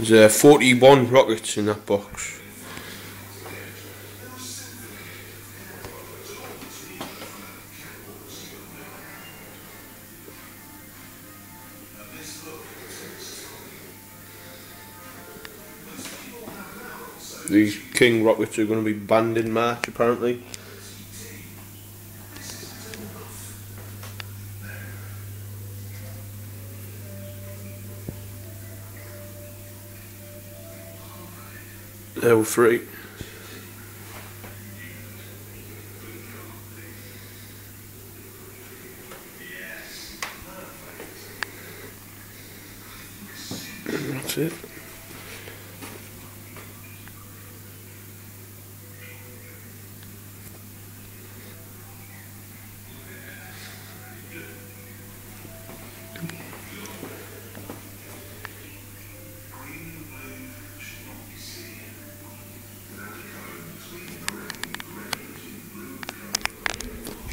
There's 41 rockets in that box. These King rockets are going to be banned in March apparently. There were 3. That's it.